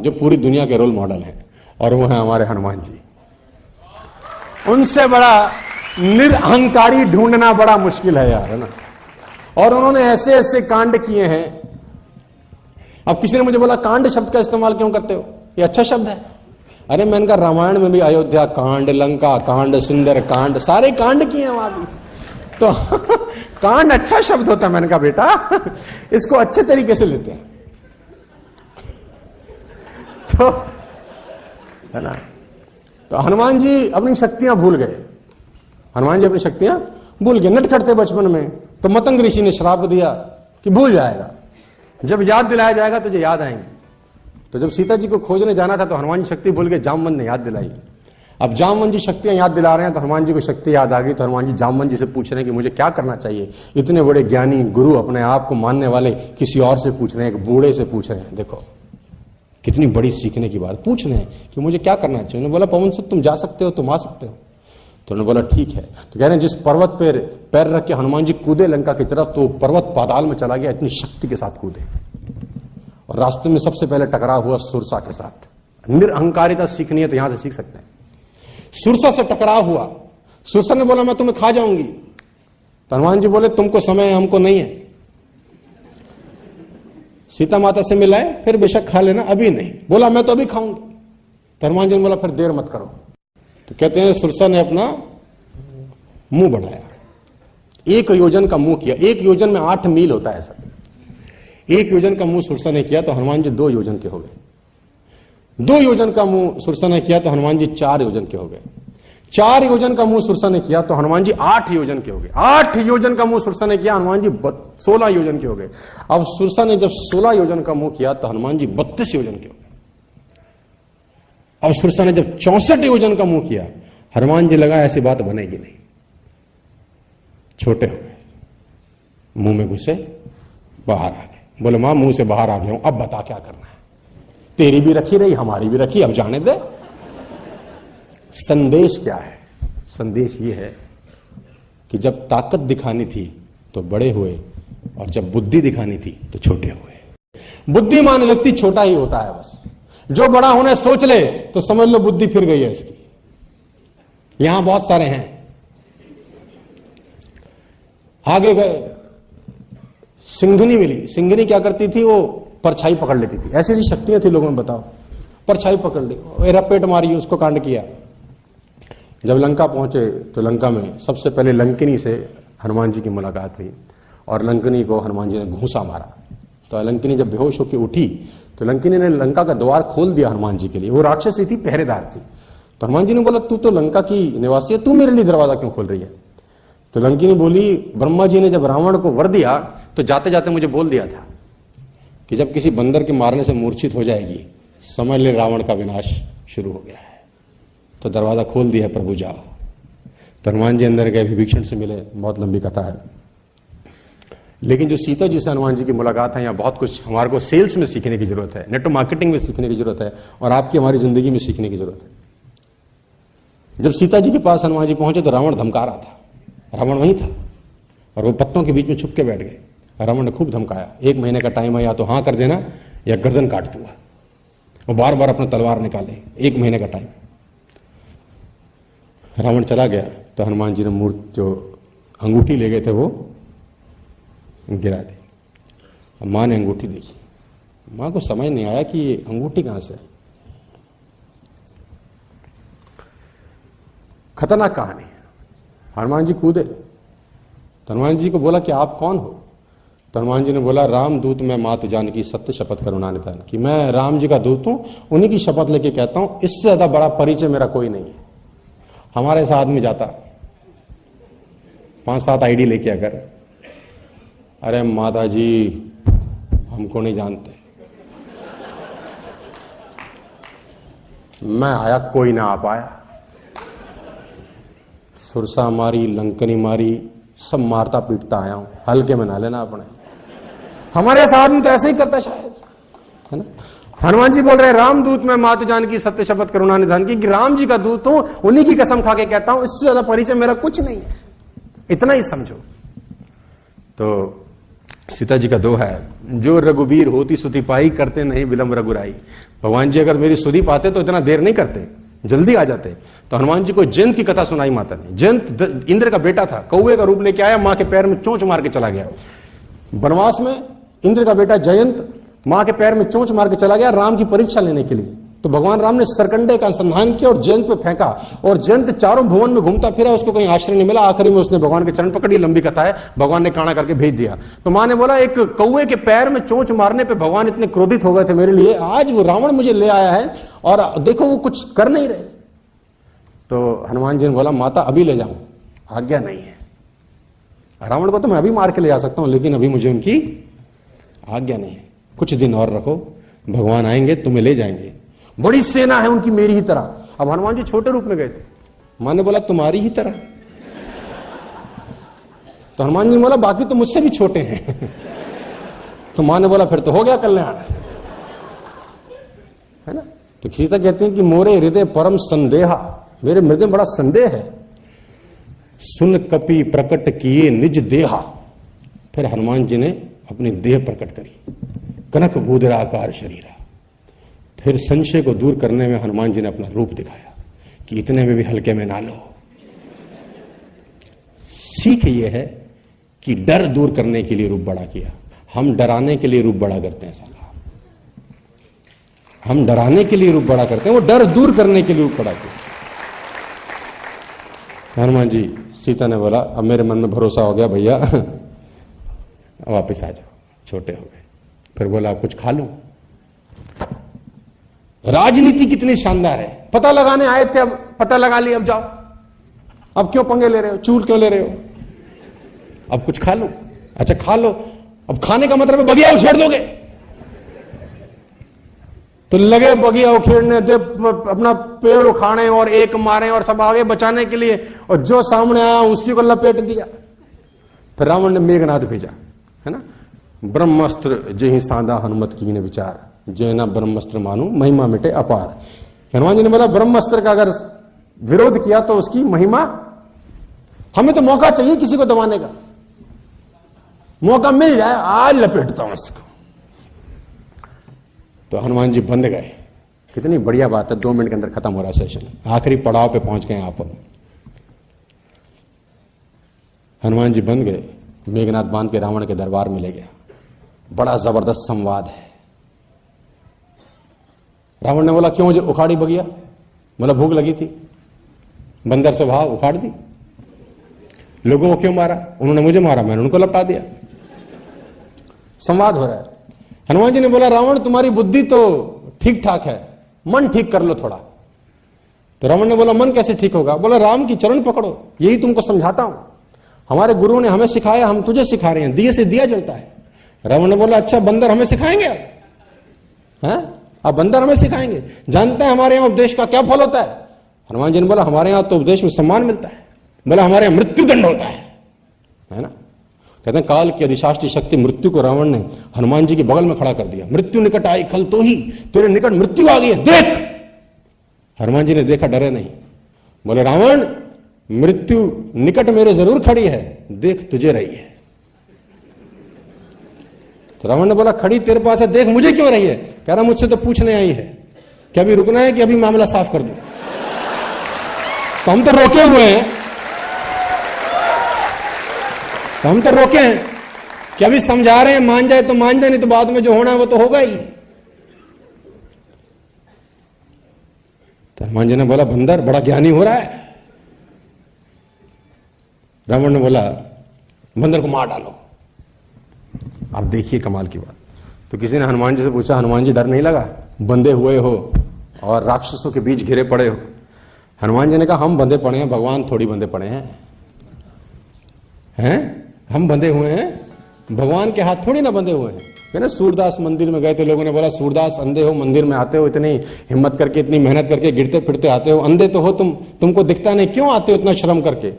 जो पूरी दुनिया के रोल मॉडल हैं, और वो है हमारे हनुमान जी। उनसे बड़ा निरअहंकारी ढूंढना बड़ा मुश्किल है यार, है ना। और उन्होंने ऐसे ऐसे कांड किए हैं। अब किसी ने मुझे बोला कांड शब्द का इस्तेमाल क्यों करते हो, ये अच्छा शब्द है। अरे मैंने कहा रामायण में भी अयोध्या कांड, लंका कांड, सुंदर कांड, सारे कांड किए हैं वहां भी, तो कांड अच्छा शब्द होता है। मैंने कहा बेटा इसको अच्छे तरीके से लेते हैं, तो है ना। तो हनुमान जी अपनी शक्तियां भूल गए, हनुमान जी अपनी शक्तियां भूल गए, नटखट थे बचपन में। तो मतंग ऋषि ने श्राप दिया कि भूल जाएगा, जब याद दिलाया जाएगा तुझे याद आएंगे। तो जब सीता जी को खोजने जाना था तो हनुमान जी शक्ति भूल गए, जामवंत ने याद दिलाई। अब जामवंत जी शक्तियां याद दिला रहे हैं, तो हनुमान जी को शक्ति याद आ गई। तो हनुमान जी जामवंत जी से पूछ रहे हैं कि मुझे क्या करना चाहिए। इतने बड़े ज्ञानी गुरु, अपने आप को मानने वाले, किसी और से पूछ रहे हैं, एक बूढ़े से पूछ रहे हैं। देखो कितनी बड़ी सीखने की बात, पूछ रहे हैं कि मुझे क्या करना चाहिए। उन्होंने बोला पवन सुत तुम जा सकते हो, तुम आ सकते हो। तो उन्होंने बोला ठीक है। तो कह रहे हैं जिस पर्वत पर पैर रख के हनुमान जी कूदे लंका की तरफ, तो पर्वत पाताल में चला गया, इतनी शक्ति के साथ कूदे। और रास्ते में सबसे पहले टकराव हुआ सुरसा के साथ। निरअहंकारिता सीखनी है तो यहां से सीख सकते हैं। सुरसा से टकराव हुआ, सुरसा ने बोला मैं तुम्हें खा जाऊंगी। तो हनुमान जी बोले तुमको समय है, हमको नहीं है। सीता माता से मिलाए, फिर बेशक खा लेना, अभी नहीं। बोला मैं तो अभी खाऊंगी। तो हनुमान जी ने बोला फिर देर मत करो। तो कहते हैं सुरसा ने अपना मुंह बढ़ाया, 1 योजन का मुंह किया। 1 योजन में 8 मील होता है ऐसा। 1 योजन का मुंह सुरसा ने किया तो हनुमान जी 2 योजन के हो गए। 2 योजन का मुंह सुरसा ने किया तो हनुमान जी 4 योजन के हो गए। 4 योजन का मुंह सुरसा ने किया तो हनुमान जी 8 योजन के हो गए। 8 योजन का मुंह सुरसा ने किया, हनुमान जी 16 योजन के हो गए। अब सुरसा ने जब 16 योजन का मुंह किया तो हनुमान जी 32 योजन के हो गए। अब सुरसा ने जब 64 योजन का मुंह किया, हनुमान जी लगा ऐसी बात बनेगी नहीं। छोटे हो गए, मुंह में घुसे, बाहर आ गए। बोले मां मुंह से बाहर आ गया हूं, अब बता क्या करना है। तेरी भी रखी रही, हमारी भी रखी, अब जाने दे। संदेश क्या है? संदेश ये है कि जब ताकत दिखानी थी तो बड़े हुए, और जब बुद्धि दिखानी थी तो छोटे हुए। बुद्धिमान व्यक्ति छोटा ही होता है बस। जो बड़ा होने सोच ले तो समझ लो बुद्धि फिर गई है इसकी। यहां बहुत सारे हैं, आगे गए। सिंघनी मिली। सिंघनी क्या करती थी, वो परछाई पकड़ लेती थी। ऐसी ऐसी शक्तियां थी लोगों में, बताओ। परछाई पकड़ ली, रपेट मारी, उसको कांड किया। जब लंका पहुंचे तो लंका में सबसे पहले लंकिनी से हनुमान जी की मुलाकात हुई, और लंकिनी को हनुमान जी ने घूंसा मारा। तो लंकिनी जब बेहोश होकर उठी तो लंकिनी ने लंका का द्वार खोल दिया हनुमान जी के लिए। वो राक्षसी थी, पहरेदार थी। तो हनुमान जी ने बोला तू तो लंका की निवासी है, तू मेरे लिए दरवाजा क्यों खोल रही है। तो लंकिनी बोली ब्रह्मा जी ने जब रावण को वर दिया तो जाते जाते मुझे बोल दिया था कि जब किसी बंदर के मारने से मूर्छित हो जाएगी, समझ ले रावण का विनाश शुरू हो गया है। तो दरवाजा खोल दिया, प्रभु जाओ। तो हनुमान जी अंदर गए, विभीषण से मिले। बहुत लंबी कथा है, लेकिन जो सीता जी से हनुमान जी की मुलाकात है, यहाँ बहुत कुछ हमारे को सेल्स में सीखने की जरूरत है, नेटवर्क मार्केटिंग में सीखने की जरूरत है, और आपकी हमारी जिंदगी में सीखने की जरूरत है। जब सीता जी के पास हनुमान जी पहुंचे तो रावण धमका रहा था। रावण वहीं था और वो पत्तों के बीच में छुप के बैठ गए। रावण ने खूब धमकाया, 1 महीने का टाइम है, या तो हाँ कर देना या गर्दन काट दूंगा। वो बार बार अपना तलवार निकाले, 1 महीने का टाइम। रावण चला गया तो हनुमान जी ने मूर्ति, जो अंगूठी ले गए थे, वो गिरा दी। मां ने अंगूठी देखी, मां को समझ नहीं आया कि ये अंगूठी कहां से है। खतरनाक कहानी है। हनुमान जी कूदे तो हनुमान जी को बोला कि आप कौन हो। तो हनुमान जी ने बोला राम दूत मैं मात जानकी सत्य शपथ करुणा निधान की। मैं राम जी का दूत हूं, उन्हीं की शपथ लेके कहता हूं, इससे ज्यादा बड़ा परिचय मेरा कोई नहीं है। हमारे साथ में जाता 5-7 आईडी लेके अगर, अरे माता जी हमको नहीं जानते, मैं आया कोई ना आ पाया। सुरसा मारी, लंकनी मारी, सब मारता पीटता आया हूं, हल्के में ना लेना अपने। हमारे साथ में तो ऐसे ही करता शायद, है ना। हनुमान जी बोल रहे हैं रामदूत मैं मात जानकी सत्य शपथ करुणा निधान की, कि राम जी का दूत हूं, उन्हीं की कसम खा के कहता हूं, इससे ज्यादा परिचय मेरा कुछ नहीं है, इतना ही समझो। तो सीता जी का दोहा है, जो रघुबीर होती सुति पाई, करते नहीं विलंब रघुराई। भगवान जी अगर मेरी सुधी पाते तो इतना देर नहीं करते, जल्दी आ जाते। तो हनुमान जी को जयंत की कथा सुनाई माता ने। जयंत इंद्र का बेटा था, कौवे का रूप लेके आया, मां के पैर में चोंच मार के चला गया। वनवास में इंद्र का बेटा जयंत मां के पैर में चोंच मार के चला गया राम की परीक्षा लेने के लिए। तो भगवान राम ने सरकंडे का अनुसंधान किया और जयंत पे फेंका, और जयंत चारों भुवन में घूमता फिरा, उसको कहीं आश्रय नहीं मिला। आखिरी में उसने भगवान के चरण पकड़ी, लंबी कथा है, भगवान ने काना करके भेज दिया। तो मां ने बोला एक कौवे के पैर में चोंच मारने पे भगवान इतने क्रोधित हो गए थे मेरे लिए, आज वो रावण मुझे ले आया है और देखो वो कुछ कर नहीं रहे। तो हनुमान जी ने बोला माता अभी ले जाऊं, आज्ञा नहीं है। रावण को तो मैं अभी मार के ले जा सकता हूं, लेकिन अभी मुझे उनकी आज्ञा नहीं है, कुछ दिन और रखो, भगवान आएंगे तुम्हें ले जाएंगे। बड़ी सेना है उनकी मेरी ही तरह। अब हनुमान जी छोटे रूप में गए थे, मां ने बोला तुम्हारी ही तरह। तो हनुमान जी ने बोला बाकी तो मुझसे भी छोटे हैं। तो मां ने बोला फिर तो हो गया कल्याण, है ना। तो सीता कहती है कि मोरे हृदय परम संदेहा, मेरे हृदय में बड़ा संदेह है। सुन कपि प्रकट किए निज देहा। फिर हनुमान जी ने अपनी देह प्रकट करी, कनक भूदराकार शरीरा। फिर संशय को दूर करने में हनुमान जी ने अपना रूप दिखाया कि इतने में भी हल्के में ना लो। सीख ये है कि डर दूर करने के लिए रूप बड़ा किया। हम डराने के लिए रूप बड़ा करते हैं साला, हम डराने के लिए रूप बड़ा करते हैं, वो डर दूर करने के लिए रूप बड़ा किया। हनुमान जी, सीता ने बोला अब मेरे मन में भरोसा हो गया भैया, वापिस आ जाओ, छोटे हो गए। फिर बोला अब कुछ खा लूं। राजनीति कितनी शानदार है, पता लगाने आए थे, अब पता लगा लिया, अब जाओ, अब क्यों पंगे ले रहे हो, चूल क्यों ले रहे हो, अब कुछ खा लो। अच्छा खा लो, अब खाने का मतलब है बगिया उछेड़ दोगे। तो लगे बगिया उखेड़ने, अपना पेड़ उखाड़े और एक मारे और सब आगे बचाने के लिए, और जो सामने आया उसी को लपेट दिया। फिर रावण ने मेघनाथ भेजा, है ना। ब्रह्मास्त्र जेहि सादा हनुमत कीने विचार, जैना ब्रह्मास्त्र मानू महिमा मिटे अपार। हनुमान जी ने बोला ब्रह्मास्त्र का अगर विरोध किया तो उसकी महिमा, हमें तो मौका चाहिए किसी को दबाने का, मौका मिल जाए आज लपेटता हूं इसको। तो हनुमान जी बंध गए। कितनी बढ़िया बात है, 2 मिनट के अंदर खत्म हो रहा है सेशन, आखिरी पड़ाव पे पहुंच गए आप। हनुमान जी बंध गए, मेघनाथ बांध के रावण के दरबार में ले गया। बड़ा जबरदस्त संवाद है। रावण ने बोला क्यों मुझे उखाड़ी बगिया, बोला भूख लगी थी, बंदर से भाव उखाड़ दी। लोगों को क्यों मारा, उन्होंने मुझे मारा, मैंने उनको लपटा दिया। संवाद हो रहा है। हनुमान जी ने बोला रावण तुम्हारी बुद्धि तो ठीक ठाक है, मन ठीक कर लो थोड़ा। तो रावण ने बोला मन कैसे ठीक होगा, बोला राम की चरण पकड़ो, यही तुमको समझाता हूं, हमारे गुरुओं ने हमें सिखाया, हम तुझे सिखा रहे हैं, दिए से दिया जलता है। रावण ने बोला अच्छा बंदर हमें सिखाएंगे अब बंदर हमें सिखाएंगे, जानते हैं हमारे यहां उपदेश का क्या फल होता है। हनुमान जी ने बोला हमारे यहां तो उपदेश में सम्मान मिलता है, बोला हमारे यहां मृत्यु दंड होता है ना। कहते हैं काल की अधिशास्त्री शक्ति मृत्यु को रावण ने हनुमान जी के बगल में खड़ा कर दिया। मृत्यु निकट आई खल तो ही, तेरे निकट मृत्यु आ गई है, देख। हनुमान जी ने देखा, डरे नहीं, बोले रावण मृत्यु निकट मेरे जरूर खड़ी है, देख तुझे रही है। तो रावण ने बोला खड़ी तेरे पास है, देख मुझे क्यों रही है। कह रहा मुझसे तो पूछने आई है, क्या अभी रुकना है कि अभी मामला साफ कर दूं। तो हम तो रोके हुए हैं, कि अभी समझा रहे हैं, मान जाए तो मान जाए, नहीं तो बाद में जो होना है वो तो होगा ही। तो हनुमान जी ने बोला बंदर बड़ा ज्ञानी हो रहा है। रावण ने बोला बंदर को मार डालो। आप देखिए कमाल की बात। तो किसी ने हनुमान जी से पूछा हनुमान जी डर नहीं लगा, बंधे हुए हो और राक्षसों के बीच घिरे पड़े हो। हनुमान जी ने कहा हम बंधे पड़े हैं, भगवान थोड़ी बंधे पड़े हैं हम बंधे हुए हैं, भगवान के हाथ थोड़ी ना बंधे हुए हैं। ना सूरदास मंदिर में गए थे, लोगों ने बोला सूरदास अंधे हो, मंदिर में आते हो, इतनी हिम्मत करके इतनी मेहनत करके गिरते फिरते आते हो, अंधे तो हो तुमको दिखता नहीं, क्यों आते हो इतना श्रम करके।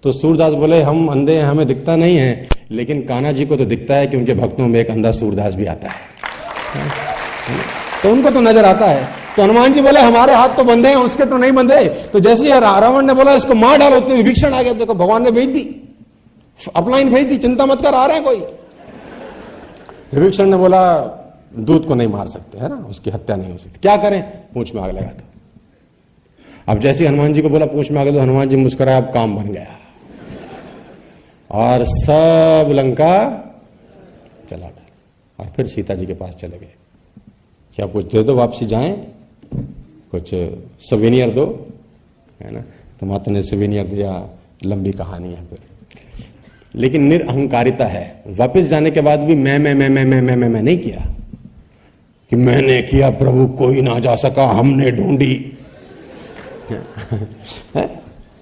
तो सूरदास बोले हम अंधे हैं, हमें दिखता नहीं है, लेकिन कान्हा जी को तो दिखता है कि उनके भक्तों में एक अंधा सूरदास भी आता है, तो उनको तो नजर आता है। तो हनुमान जी बोले हमारे हाथ तो बंधे हैं, उसके तो नहीं बंधे। तो जैसे ही रावण ने बोला इसको मार डालो, तो विभीषण आ गया। देखो भगवान ने भेज दी, अपलाइन भेज दी, चिंता मत कर, आ रहे हैं कोई। विभीषण ने बोला दूत को नहीं मार सकते, है ना, उसकी हत्या नहीं हो सकती, क्या करें, पूंछ में आग लगा दो। अब जैसे हनुमान जी को बोला पूंछ में आग, तो हनुमान जी मुस्कुराए, अब काम बन गया और सब लंका चला गया। और फिर सीता जी के पास चले गए, क्या कुछ दे दो, वापसी जाएं, कुछ सवेनियर दो, है ना, तो माता ने सवेनियर दिया, लंबी कहानी है फिर। लेकिन निरअहंकारिता है, वापस जाने के बाद भी मैं नहीं किया कि मैंने किया प्रभु, कोई ना जा सका, हमने ढूंढी।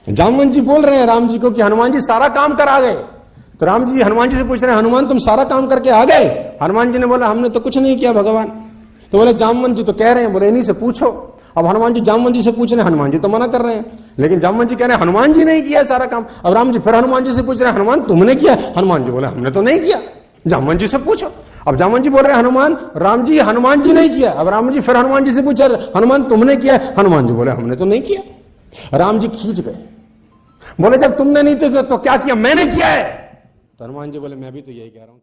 जामवंत जी बोल रहे हैं राम जी को कि हनुमान जी सारा काम करा गए। तो राम जी हनुमान जी से पूछ रहे हैं, हनुमान तुम सारा काम करके आ गए? हनुमान जी ने बोला हमने तो कुछ नहीं किया भगवान। तो बोले जामवंत जी तो कह रहे हैं, बोले इन्हीं से पूछो। अब हनुमान जी जामवंत जी से पूछ रहे हैं, हनुमान जी तो मना कर रहे हैं, लेकिन जामवंत जी कह रहे हैं हनुमान जी नहीं किया सारा काम। अब राम जी फिर हनुमान जी से पूछ रहे हैं, हनुमान तुमने किया? हनुमान जी बोले हमने तो नहीं किया, जामवंत जी से पूछो। अब जामवंत जी बोल रहे हैं हनुमान, राम जी हनुमान जी नहीं किया। अब राम जी फिर हनुमान जी से पूछा, हनुमान तुमने किया? हनुमान जी बोले हमने तो नहीं किया। राम जी खींच गए, बोले जब तुमने नहीं तो क्या किया, मैंने किया है। तो हनुमान जी बोले मैं भी तो यही कह रहा हूं।